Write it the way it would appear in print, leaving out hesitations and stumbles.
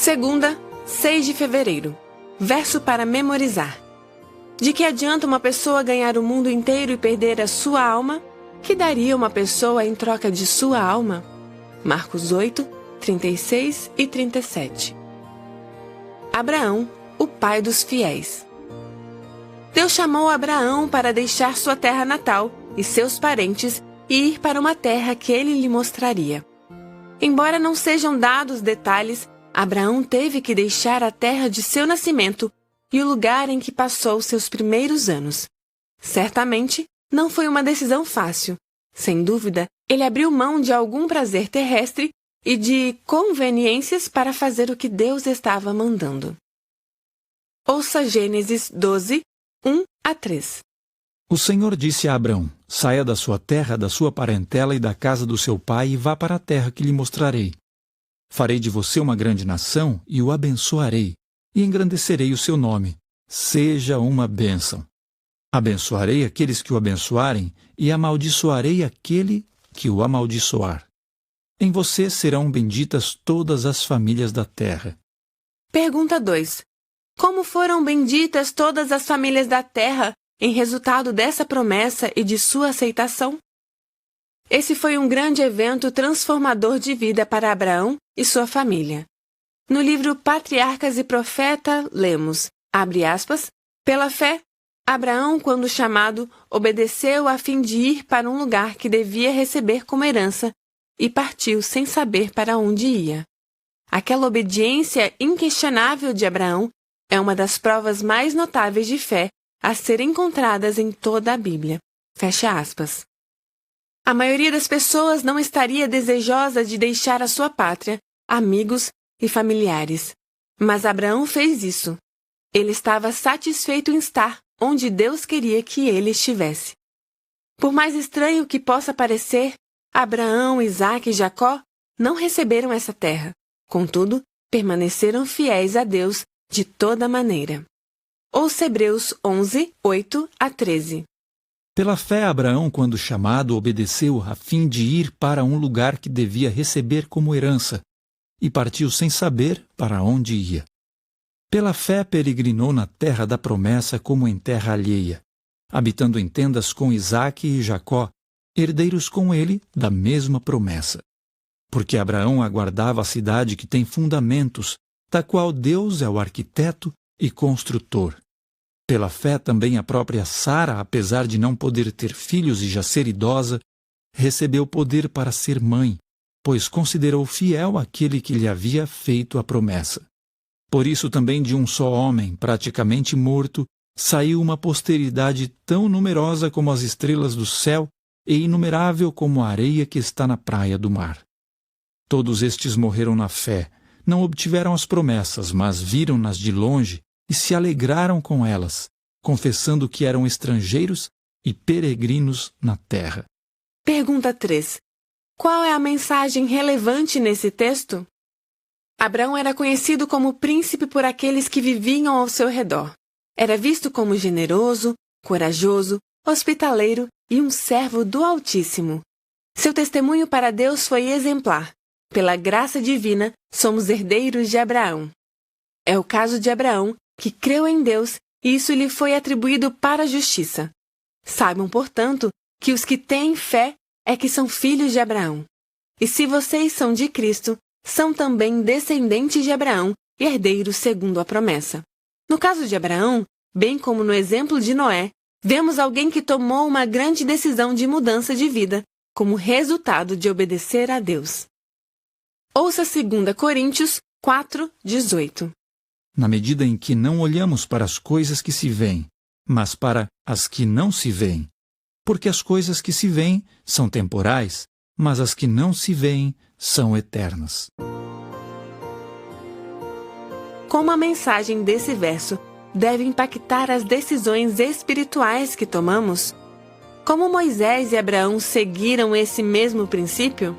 Segunda, 6 de fevereiro. Verso para memorizar. De que adianta uma pessoa ganhar o mundo inteiro e perder a sua alma? Que daria uma pessoa em troca de sua alma? Marcos 8, 36 e 37. Abraão, o pai dos fiéis. Deus chamou Abraão para deixar sua terra natal e seus parentes e ir para uma terra que ele lhe mostraria. Embora não sejam dados detalhes, Abraão teve que deixar a terra de seu nascimento e o lugar em que passou seus primeiros anos. Certamente, não foi uma decisão fácil. Sem dúvida, ele abriu mão de algum prazer terrestre e de conveniências para fazer o que Deus estava mandando. Ouça Gênesis 12, 1 a 3. O Senhor disse a Abrão: saia da sua terra, da sua parentela e da casa do seu pai e vá para a terra que lhe mostrarei. Farei de você uma grande nação e o abençoarei, e engrandecerei o seu nome. Seja uma bênção. Abençoarei aqueles que o abençoarem e amaldiçoarei aquele que o amaldiçoar. Em você serão benditas todas as famílias da terra. Pergunta 2. Como foram benditas todas as famílias da terra em resultado dessa promessa e de sua aceitação? Esse foi um grande evento transformador de vida para Abraão e sua família. No livro Patriarcas e Profeta, lemos, abre aspas, pela fé, Abraão, quando chamado, obedeceu a fim de ir para um lugar que devia receber como herança e partiu sem saber para onde ia. Aquela obediência inquestionável de Abraão é uma das provas mais notáveis de fé a serem encontradas em toda a Bíblia. Fecha aspas. A maioria das pessoas não estaria desejosa de deixar a sua pátria, amigos e familiares. Mas Abraão fez isso. Ele estava satisfeito em estar onde Deus queria que ele estivesse. Por mais estranho que possa parecer, Abraão, Isaque e Jacó não receberam essa terra. Contudo, permaneceram fiéis a Deus de toda maneira. Ouça Hebreus 11, 8 a 13. Pela fé, Abraão, quando chamado, obedeceu a fim de ir para um lugar que devia receber como herança, e partiu sem saber para onde ia. Pela fé, peregrinou na terra da promessa como em terra alheia, habitando em tendas com Isaque e Jacó, herdeiros com ele da mesma promessa. Porque Abraão aguardava a cidade que tem fundamentos, da qual Deus é o arquiteto e construtor. Pela fé também a própria Sara, apesar de não poder ter filhos e já ser idosa, recebeu poder para ser mãe, pois considerou fiel aquele que lhe havia feito a promessa. Por isso também de um só homem, praticamente morto, saiu uma posteridade tão numerosa como as estrelas do céu e inumerável como a areia que está na praia do mar. Todos estes morreram na fé, não obtiveram as promessas, mas viram-nas de longe e se alegraram com elas, confessando que eram estrangeiros e peregrinos na terra. Pergunta 3. Qual é a mensagem relevante nesse texto? Abraão era conhecido como príncipe por aqueles que viviam ao seu redor. Era visto como generoso, corajoso, hospitaleiro e um servo do Altíssimo. Seu testemunho para Deus foi exemplar. Pela graça divina, somos herdeiros de Abraão. É o caso de Abraão, que creu em Deus e isso lhe foi atribuído para a justiça. Saibam, portanto, que os que têm fé é que são filhos de Abraão. E se vocês são de Cristo, são também descendentes de Abraão e herdeiros segundo a promessa. No caso de Abraão, bem como no exemplo de Noé, vemos alguém que tomou uma grande decisão de mudança de vida como resultado de obedecer a Deus. Ouça 2 Coríntios 4, 18. Na medida em que não olhamos para as coisas que se veem, mas para as que não se veem. Porque as coisas que se veem são temporais, mas as que não se veem são eternas. Como a mensagem desse verso deve impactar as decisões espirituais que tomamos? Como Moisés e Abraão seguiram esse mesmo princípio?